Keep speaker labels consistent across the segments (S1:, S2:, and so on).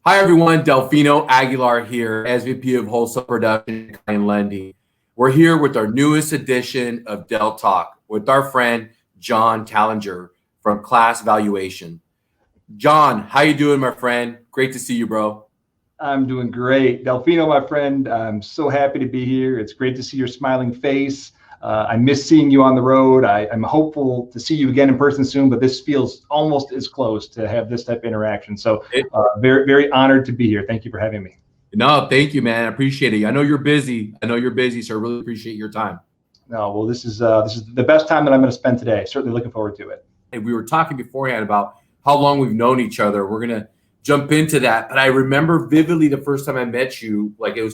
S1: Hi, everyone. Delfino Aguilar here, SVP of Wholesale Production and Lending. We're here with our newest edition of Del Talk with our friend, Jon Tallinger from Class Valuation. Jon, how you doing, my friend? Great to see you, bro.
S2: I'm doing great. Delfino, my friend, I'm so happy to be here. It's great to see your smiling face. I miss seeing you on the road. I'm hopeful to see you again in person soon, but this feels almost as close to have this type of interaction. So very, very honored to be here. Thank you for having me.
S1: No, thank you, man. I appreciate it. I know you're busy. So I really appreciate your time.
S2: No, well, this is the best time that I'm going to spend today. Certainly looking forward to it.
S1: And we were talking beforehand about how long we've known each other. We're going to jump into that. But I remember vividly the first time I met you, like it was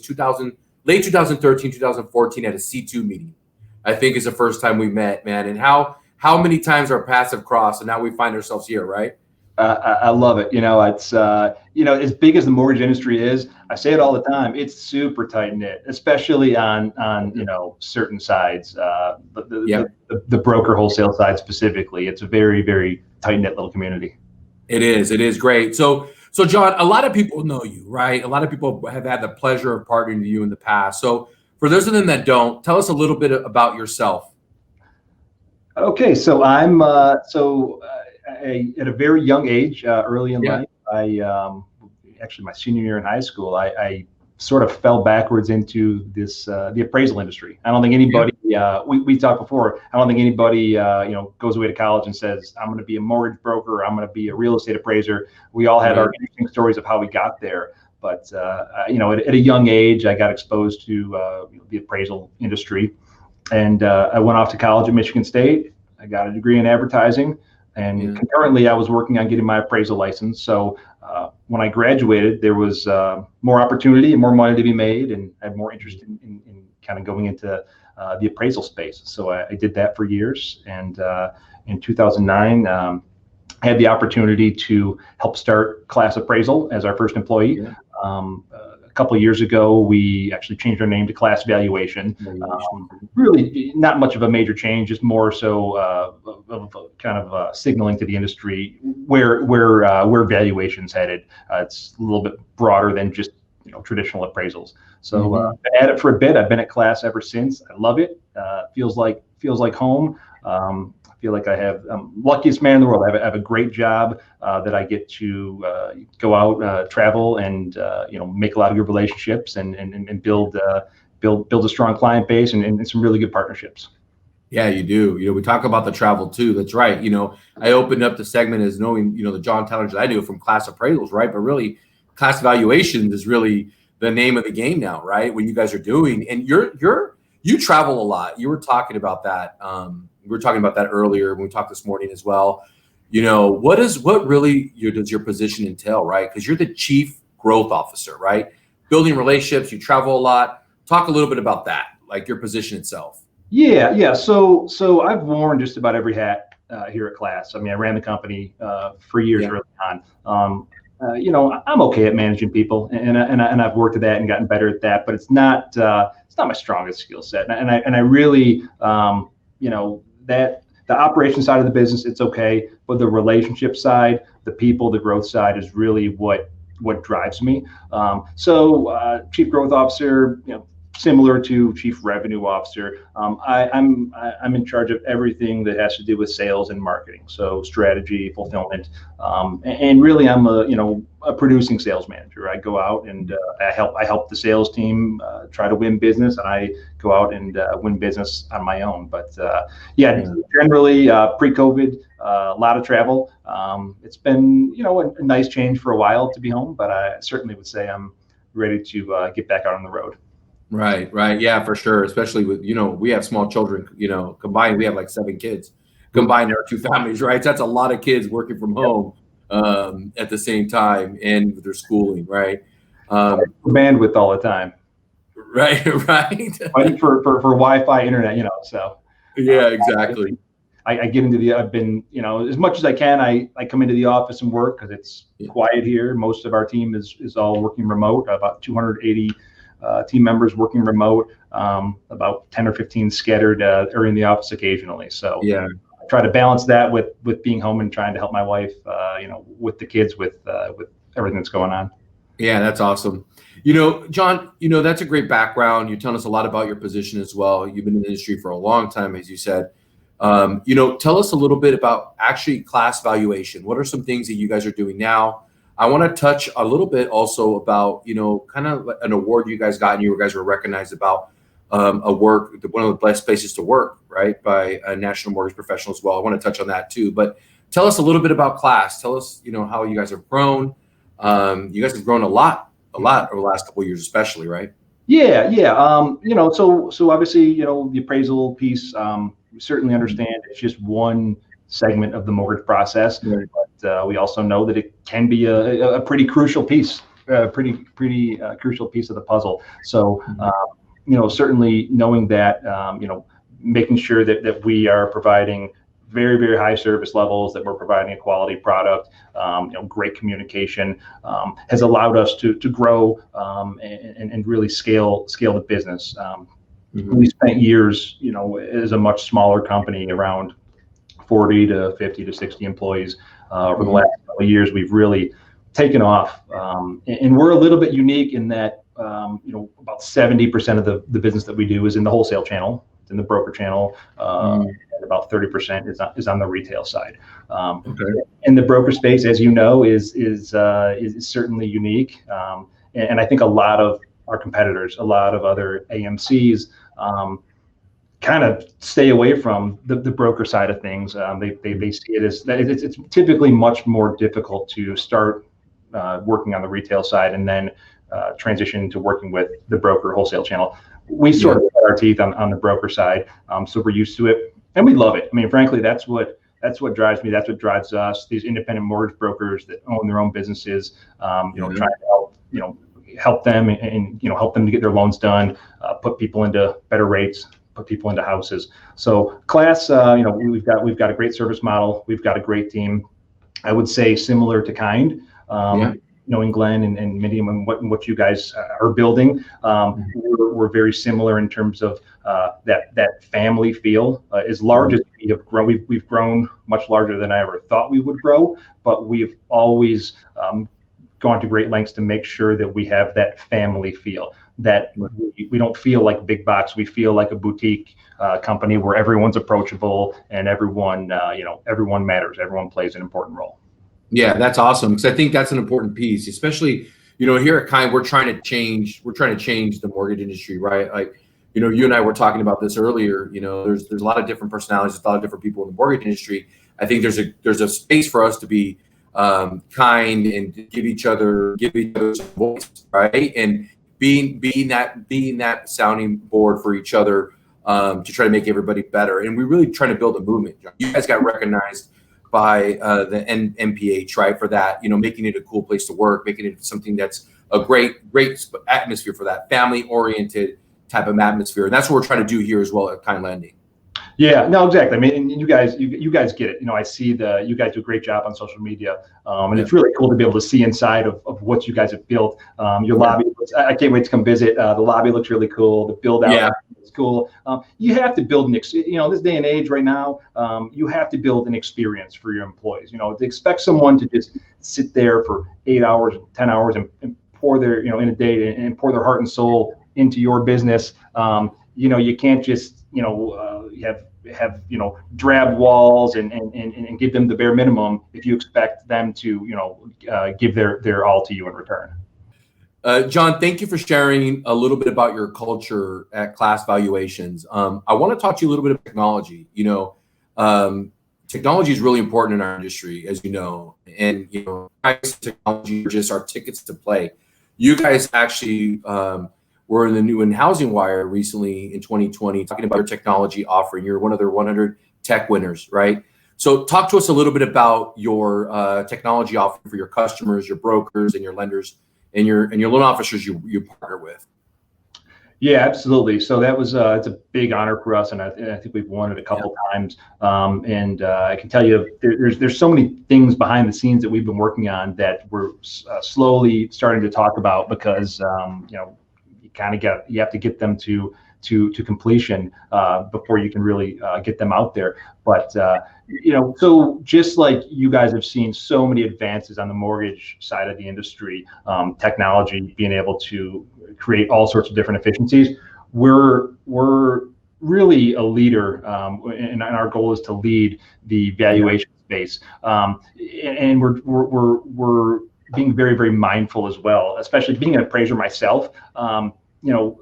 S1: late 2013, 2014 at a C2 meeting. I think is the first time we met, man. And how many times our paths have crossed, and now we find ourselves here, right?
S2: I love it. It's as big as the mortgage industry is. I say it all the time. It's super tight knit, especially on certain sides. The broker wholesale side specifically. It's a very, very tight knit little community.
S1: It is great. So Jon, a lot of people know you, right? A lot of people have had the pleasure of partnering with you in the past. So for those of them that don't, tell us a little bit about yourself.
S2: Okay, so I'm at a very young age, early in life. Actually my senior year in high school, I sort of fell backwards into the appraisal industry. I don't think anybody we talked before. I don't think anybody goes away to college and says I'm going to be a mortgage broker. Or I'm going to be a real estate appraiser. We all had our interesting stories of how we got there. But at a young age, I got exposed to the appraisal industry, and I went off to college at Michigan State. I got a degree in advertising, and concurrently, I was working on getting my appraisal license. So when I graduated, there was more opportunity and more money to be made, and I had more interest in kind of going into the appraisal space. So I did that for years, and in 2009. Had the opportunity to help start Class Appraisal as our first employee. A couple of years ago, we actually changed our name to Class Valuation. Really not much of a major change, just more so signaling to the industry where valuation's headed. It's a little bit broader than just traditional appraisals. So at it for a bit. I've been at Class ever since. I love it. Feels like home. I feel like I'm luckiest man in the world. I have a great job that I get to go out, travel, and make a lot of good relationships and build a strong client base and some really good partnerships.
S1: Yeah, you do. We talk about the travel too. That's right. I opened up the segment as knowing the Jon Tallinger that I knew from Class Appraisals, right? But really, Class Valuation is really the name of the game now, right? When you guys are doing, and you travel a lot. You were talking about that. We were talking about that earlier when we talked this morning as well. What really does your position entail, right? Because you're the chief growth officer, right? Building relationships, you travel a lot. Talk a little bit about that, like your position itself.
S2: Yeah. So I've worn just about every hat here at Class. I mean, I ran the company for years early on. I'm okay at managing people, and I've worked at that and gotten better at that. But it's not my strongest skill set. And I really that the operation side of the business, it's okay, but the relationship side, the people, the growth side is really what drives me. Chief growth officer, similar to chief revenue officer, I'm in charge of everything that has to do with sales and marketing. So strategy, fulfillment, and really I'm a producing sales manager. I go out and I help the sales team try to win business, and I go out and win business on my own. But generally pre-COVID, a lot of travel. It's been a nice change for a while to be home, but I certainly would say I'm ready to get back out on the road.
S1: Right. Yeah, for sure. Especially with, we have small children, combined, we have like 7 kids combined our 2 families, right? So that's a lot of kids working from home at the same time and with their schooling, right?
S2: Bandwidth all the time.
S1: Right.
S2: Fighting for Wi-Fi internet, so.
S1: Yeah, exactly.
S2: I get into I've been, as much as I can, I come into the office and work because it's quiet here. Most of our team is all working remote, about 280 team members working remote, about 10 or 15 scattered or in the office occasionally. So I try to balance that with being home and trying to help my wife, with the kids, with everything that's going on.
S1: Yeah, that's awesome. Jon, that's a great background. You're telling us a lot about your position as well. You've been in the industry for a long time, as you said. Tell us a little bit about actually class valuation. What are some things that you guys are doing now? I want to touch a little bit also about, kind of an award you guys got and you guys were recognized about one of the best places to work, right, by a national mortgage professional as well. I want to touch on that too. But tell us a little bit about class. Tell us, how you guys have grown. You guys have grown a lot over the last couple of years, especially, right?
S2: Yeah. So obviously, the appraisal piece, we certainly understand it's just one segment of the mortgage process,
S1: Right.
S2: but we also know that it can be a pretty crucial piece, pretty crucial piece of the puzzle. So, certainly knowing that, making sure that we are providing very, very high service levels, that we're providing a quality product, great communication, has allowed us to grow and really scale the business. We spent years, as a much smaller company, around 40 to 50 to 60 employees. Over the last couple of years, we've really taken off, and we're a little bit unique in that, about 70% of the business that we do is in the wholesale channel, it's in the broker channel, and about 30% is on the retail side. And the broker space, as you know, is certainly unique, and I think a lot of our competitors, a lot of other AMCs, kind of stay away from the broker side of things. They see it as it's typically much more difficult to start working on the retail side and then transition to working with the broker wholesale channel. We sort of cut our teeth on the broker side, so we're used to it and we love it. I mean, frankly, that's what drives me. That's what drives us. These independent mortgage brokers that own their own businesses, trying to help them and help them to get their loans done, put people into better rates, put people into houses. So Class, we've got a great service model. We've got a great team. I would say similar to Kind, knowing Glenn and Miriam and what you guys are building. We're very similar in terms of that family feel. As large as we have grown, we've grown much larger than I ever thought we would grow, but we've always gone to great lengths to make sure that we have that family feel, that we don't feel like big box. We feel like a boutique company where everyone's approachable and everyone matters. Everyone plays an important role.
S1: Yeah, that's awesome, because I think that's an important piece, especially, here at Kind, we're trying to change the mortgage industry, right? Like, you and I were talking about this earlier. There's a lot of different personalities, a lot of different people in the mortgage industry. I think there's a space for us to be kind and give each other some voice, right? And being that sounding board for each other, to try to make everybody better. And we're really trying to build a movement. You guys got recognized by the NPH, right, for that, making it a cool place to work, making it something that's a great atmosphere for that family-oriented type of atmosphere. And that's what we're trying to do here as well at Kind Lending.
S2: Yeah, no, exactly. I mean, you guys get it. I see you guys do a great job on social media, and it's really cool to be able to see inside of what you guys have built. Your lobby, I can't wait to come visit. The lobby looks really cool. The build out is cool. You have to build this day and age right now. You have to build an experience for your employees. To expect someone to just sit there for 8 hours, 10 hours, and pour their in a day and pour their heart and soul into your business. You can't just have drab walls and give them the bare minimum if you expect them to give their all to you in return.
S1: Jon, thank you for sharing a little bit about your culture at Class Valuations. I want to talk to you a little bit of technology. Technology is really important in our industry, as you know, and technology are just our tickets to play. You guys actually were in the New and Housing Wire recently in 2020 talking about your technology offering. You're one of their 100 tech winners, right? So talk to us a little bit about your technology offering for your customers, your brokers, and your lenders, and your loan officers you partner with.
S2: Yeah, absolutely. So that was it's a big honor for us, and I think we've won it a couple times. And I can tell you, there's so many things behind the scenes that we've been working on that we're slowly starting to talk about, because you have to get them to to completion before you can really get them out there. But so just like you guys have seen so many advances on the mortgage side of the industry, technology being able to create all sorts of different efficiencies, we're really a leader, and our goal is to lead the valuation space. And we're being very, very mindful as well, especially being an appraiser myself.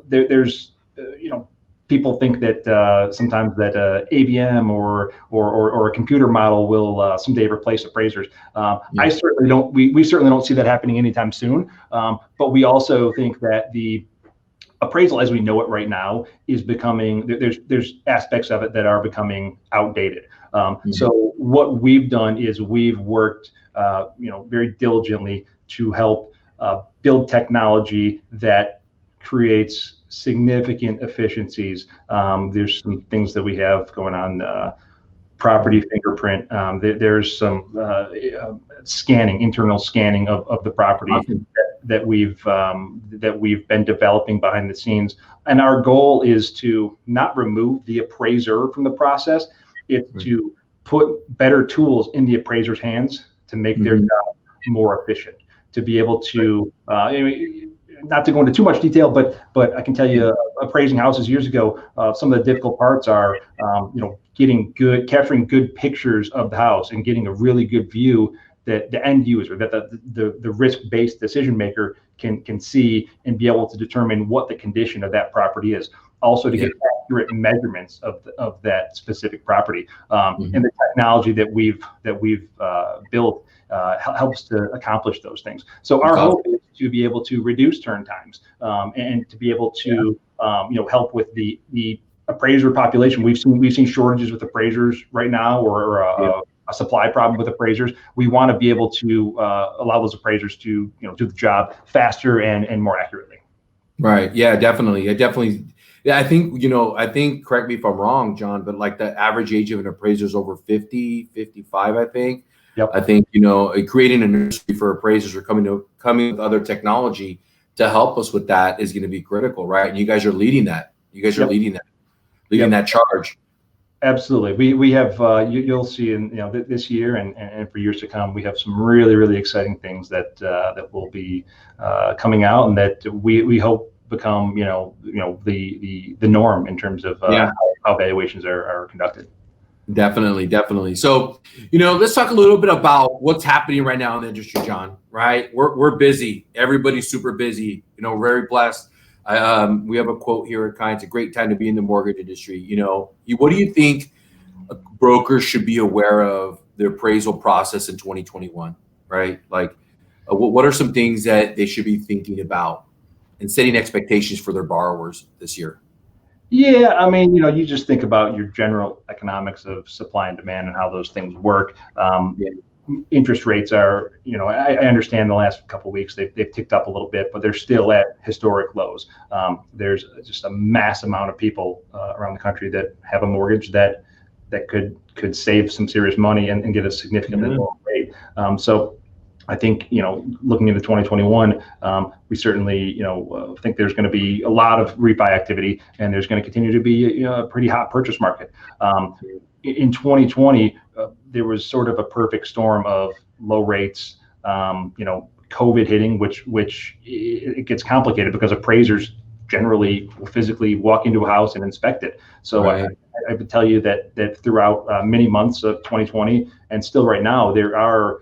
S2: There's people think that sometimes that AVM or a computer model will someday replace appraisers. I certainly don't. We certainly don't see that happening anytime soon. But we also think that the appraisal as we know it right now is becoming, there's aspects of it that are becoming outdated. So what we've done is we've worked very diligently to help build technology that creates significant efficiencies. There's some things that we have going on, property fingerprint. There's some internal scanning of the property. Awesome. that we've been developing behind the scenes. And our goal is to not remove the appraiser from the process, it's to put better tools in the appraiser's hands to make their job more efficient, to be able to, not to go into too much detail, but I can tell you, appraising houses years ago, some of the difficult parts are, capturing good pictures of the house and getting a really good view that the end user, that the risk-based decision maker can see and be able to determine what the condition of that property is. Also to get accurate measurements of that specific property. And the technology that we've built helps to accomplish those things. So our hope is to be able to reduce turn times and to be able to help with the appraiser population. We've seen shortages with appraisers right now, or a supply problem with appraisers. We want to be able to allow those appraisers to do the job faster and more accurately.
S1: Right. Yeah, definitely. Yeah, I think, correct me if I'm wrong, John, but like the average age of an appraiser is over 50, 55, I think.
S2: Yep.
S1: I think, creating a nursery for appraisers or coming with other technology to help us with that is going to be critical, right? And you guys are leading that. You guys are leading that charge.
S2: Absolutely. We have, you'll see in, this year and for years to come, we have some really, really exciting things that will be coming out, and that we hope become, the norm in terms of how valuations are conducted.
S1: Definitely. So, let's talk a little bit about what's happening right now in the industry, John, right? We're busy. Everybody's super busy, very blessed. We have a quote here at Kind. It's a great time to be in the mortgage industry. What do you think brokers should be aware of the appraisal process in 2021, right? Like, what are some things that they should be thinking about and setting expectations for their borrowers this year?
S2: Yeah, I mean, you just think about your general economics of supply and demand and how those things work. Interest rates are, I understand the last couple of weeks they've ticked up a little bit, but they're still at historic lows. There's just a mass amount of people around the country that have a mortgage that could save some serious money and get a significantly lower rate. So I think, looking into 2021, we certainly, think there's going to be a lot of refi activity, and there's going to continue to be a pretty hot purchase market. In 2020, there was sort of a perfect storm of low rates, COVID hitting, which it gets complicated because appraisers generally will physically walk into a house and inspect it. So right. I would tell you that throughout many months of 2020, and still right now, there are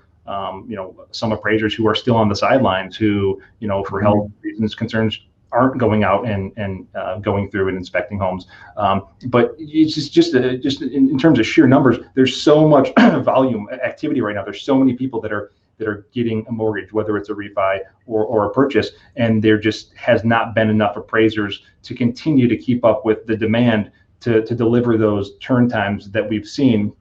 S2: some appraisers who are still on the sidelines who, for health reasons, concerns, aren't going out and going through and inspecting homes. But it's just in terms of sheer numbers, there's so much volume activity right now. There's so many people that are getting a mortgage, whether it's a refi or a purchase, and there just has not been enough appraisers to continue to keep up with the demand to deliver those turn times that we've seen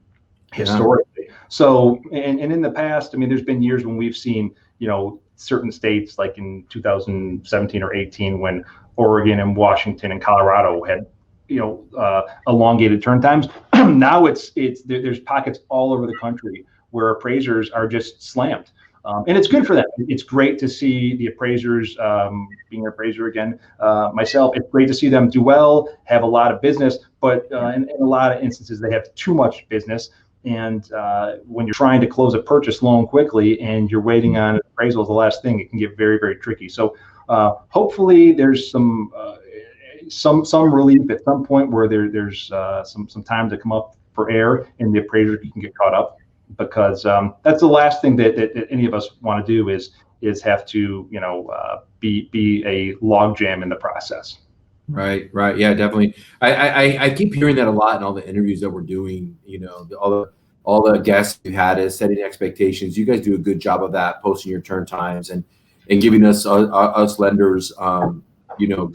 S2: historically. So, and in the past, I mean, there's been years when we've seen, certain states like in 2017 or 18, when Oregon and Washington and Colorado had, elongated turn times. Now there's pockets all over the country where appraisers are just slammed. And it's good for them. It's great to see the appraisers, being an appraiser again, myself, it's great to see them do well, have a lot of business, but in a lot of instances, they have too much business. And when you're trying to close a purchase loan quickly and you're waiting on an appraisal as the last thing, it can get very, very tricky. So hopefully there's some relief at some point where there's some time to come up for air and the appraiser can get caught up, because that's the last thing that any of us want to do is have to be a logjam in the process.
S1: Right. Yeah, definitely. I keep hearing that a lot in all the interviews that we're doing. All the guests you had is setting expectations. You guys do a good job of that, posting your turn times and giving us lenders a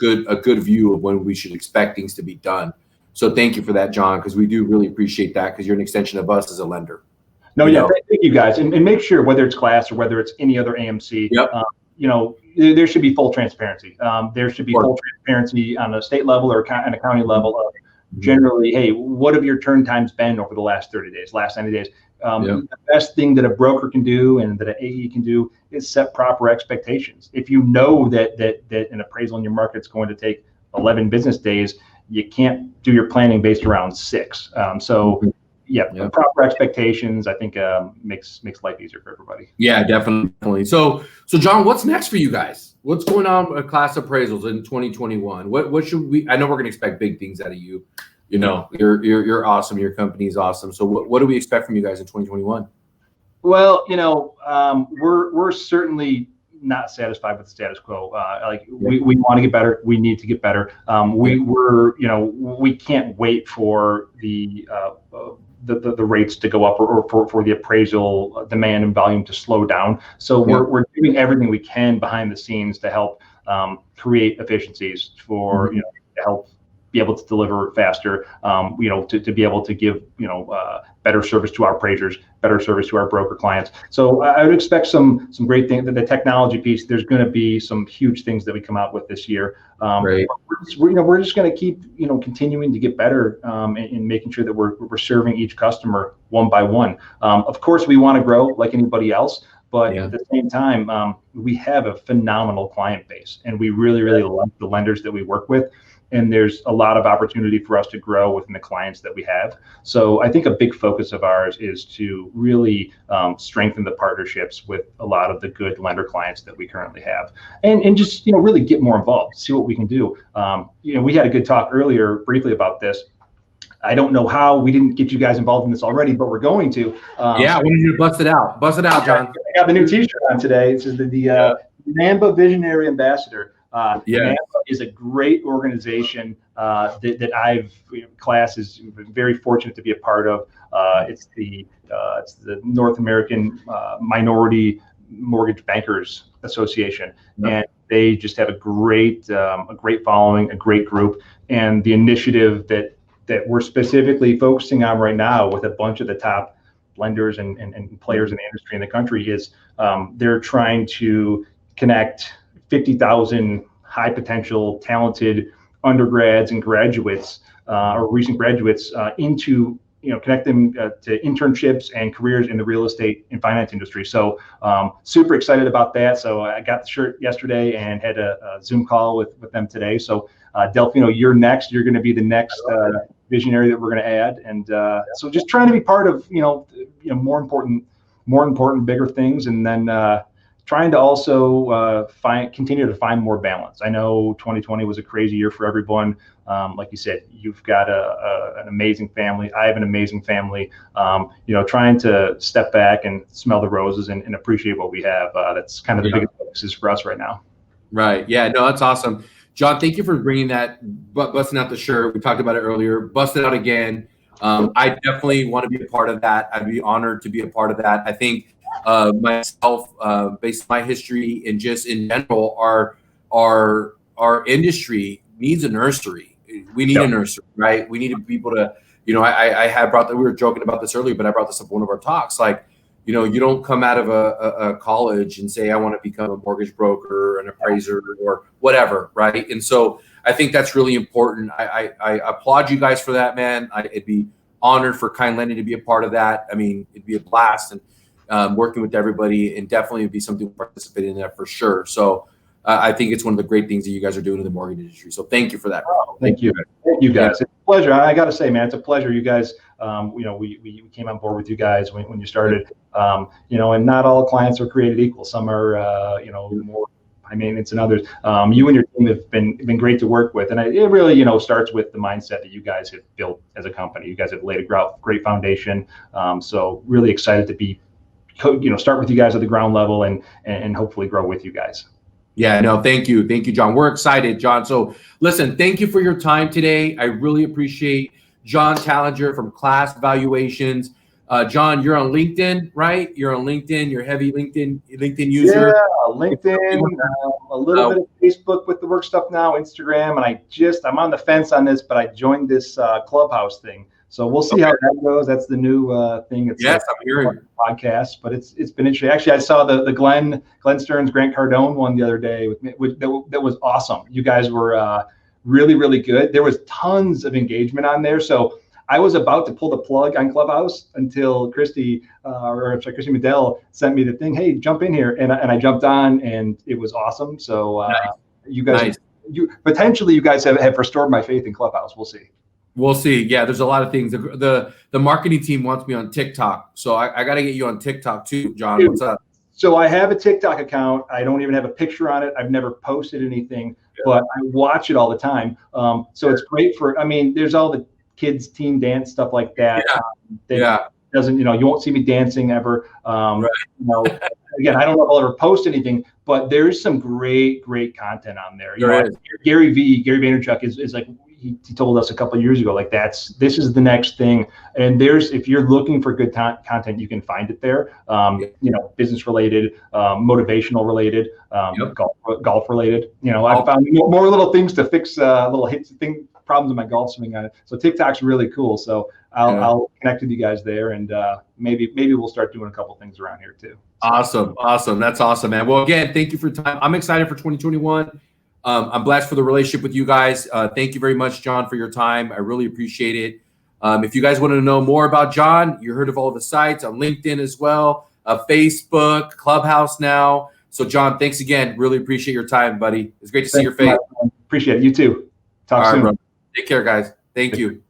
S1: good view of when we should expect things to be done. So thank you for that, Jon, because we do really appreciate that, because you're an extension of us as a lender.
S2: No, thank you guys, and make sure, whether it's Class or whether it's any other AMC, there should be full transparency. There should be full transparency on a state level or on a county level of generally, hey, what have your turn times been over the last 30 days, last 90 days? The best thing that a broker can do and that an AE can do is set proper expectations. If you know that an appraisal in your market is going to take 11 business days, you can't do your planning based around 6. Proper expectations, I think, makes life easier for everybody. Yeah,
S1: definitely. So Jon, what's next for you guys? What's going on with Class Appraisals in 2021? What should we? I know we're going to expect big things out of you. You're awesome. Your company's awesome. So what do we expect from you guys in 2021?
S2: Well, we're certainly not satisfied with the status quo. We want to get better. We need to get better. We can't wait for the rates to go up or for the appraisal demand and volume to slow down. So we're doing everything we can behind the scenes to help create efficiencies to help be able to deliver faster, to be able to give, better service to our appraisers, better service to our broker clients. So I would expect some great things. The technology piece, there's going to be some huge things that we come out with this year.
S1: Right.
S2: We're just going to keep, continuing to get better in making sure that we're serving each customer one by one. Of course, we want to grow like anybody else. But at the same time, we have a phenomenal client base, and we really, really like the lenders that we work with. And there's a lot of opportunity for us to grow within the clients that we have. So I think a big focus of ours is to really strengthen the partnerships with a lot of the good lender clients that we currently have, and just really get more involved, see what we can do. We had a good talk earlier briefly about this. I don't know how we didn't get you guys involved in this already, but we're going to.
S1: We need to bust it out. Bust it out, Jon.
S2: I got the new T-shirt on today. It's the NAMBA Visionary Ambassador. NAMBA is a great organization that Class is very fortunate to be a part of. It's the North American Minority Mortgage Bankers Association, and they just have a great following, a great group, and the initiative that we're specifically focusing on right now with a bunch of the top lenders and players in the industry in the country is they're trying to connect 50,000 high potential, talented undergrads and graduates or recent graduates into, connect them to internships and careers in the real estate and finance industry. So super excited about that. So I got the shirt yesterday and had a Zoom call with them today. So Delfino, you're next. You're going to be the next visionary that we're going to add. And so just trying to be part of, more important, bigger things. And then trying to also continue to find more balance. I know 2020 was a crazy year for everyone. Like you said, you've got an amazing family. I have an amazing family. Trying to step back and smell the roses and appreciate what we have. That's kind of the biggest focus for us right now.
S1: Right. Yeah. No, that's awesome. Jon, thank you for bringing that, busting out the shirt. We talked about it earlier. Bust it out again. I definitely want to be a part of that. I'd be honored to be a part of that. I think myself, based on my history and just in general, our industry needs a nursery. We need a nursery, right? We need people to, I had brought that, we were joking about this earlier, but I brought this up in one of our talks. Like, you don't come out of a college and say, I want to become a mortgage broker, an appraiser, or whatever, right? And so I think that's really important. I applaud you guys for that, man. I'd be honored for Kind Lending to be a part of that. I mean, it'd be a blast. And working with everybody, and definitely would be something to participate in that for sure. So I think it's one of the great things that you guys are doing in the mortgage industry. So thank you for that.
S2: Oh, thank you. Thank you, guys. It's a pleasure. I got to say, man, it's a pleasure. You guys, we came on board with you guys when you started, and not all clients are created equal. Some are, more high maintenance and others. You and your team have been great to work with. And it really, starts with the mindset that you guys have built as a company. You guys have laid a great foundation. So really excited to be, start with you guys at the ground level and hopefully grow with you guys.
S1: Yeah, no, thank you. Thank you, Jon. We're excited, Jon. So listen, thank you for your time today. I really appreciate Jon Tallinger from Class Valuations. Jon, you're on LinkedIn, right? You're on LinkedIn. You're a heavy LinkedIn user.
S2: Yeah, LinkedIn, a little bit of Facebook with the work stuff now, Instagram, and I'm on the fence on this, but I joined this Clubhouse thing. So we'll see how that goes. That's the new thing. It's
S1: I'm hearing
S2: podcast, but it's been interesting. Actually, I saw the Glenn Stearns, Grant Cardone one the other day that was awesome. You guys were really, really good. There was tons of engagement on there. So I was about to pull the plug on Clubhouse until Christy Medell sent me the thing. Hey, jump in here, and I jumped on, and it was awesome. So you guys, you guys have restored my faith in Clubhouse. We'll see.
S1: We'll see. Yeah, there's a lot of things. The marketing team wants me on TikTok, so I got to get you on TikTok too, Jon.
S2: Dude,
S1: what's up?
S2: So I have a TikTok account. I don't even have a picture on it. I've never posted anything, but I watch it all the time. So it's great for. There's all the kids team dance stuff like that. Doesn't you won't see me dancing ever. Again, I don't know if I'll ever post anything, but there's some great content on there. Gary Vaynerchuk is like. He told us a couple of years ago, like this is the next thing. And if you're looking for good content, you can find it there. Business related, motivational related, golf related. I've found more little things to fix, little problems in my golf swing on it. So TikTok's really cool. So I'll connect with you guys there, and maybe we'll start doing a couple things around here too.
S1: Awesome. That's awesome, man. Well, again, thank you for your time. I'm excited for 2021. I'm blessed for the relationship with you guys. Thank you very much, Jon, for your time. I really appreciate it. If you guys want to know more about Jon, you heard of all the sites on LinkedIn as well, Facebook, Clubhouse now. So, Jon, thanks again. Really appreciate your time, buddy. It's great to see your face.
S2: Appreciate it. You too. Talk soon.
S1: Bro. Take care, guys. Thank you.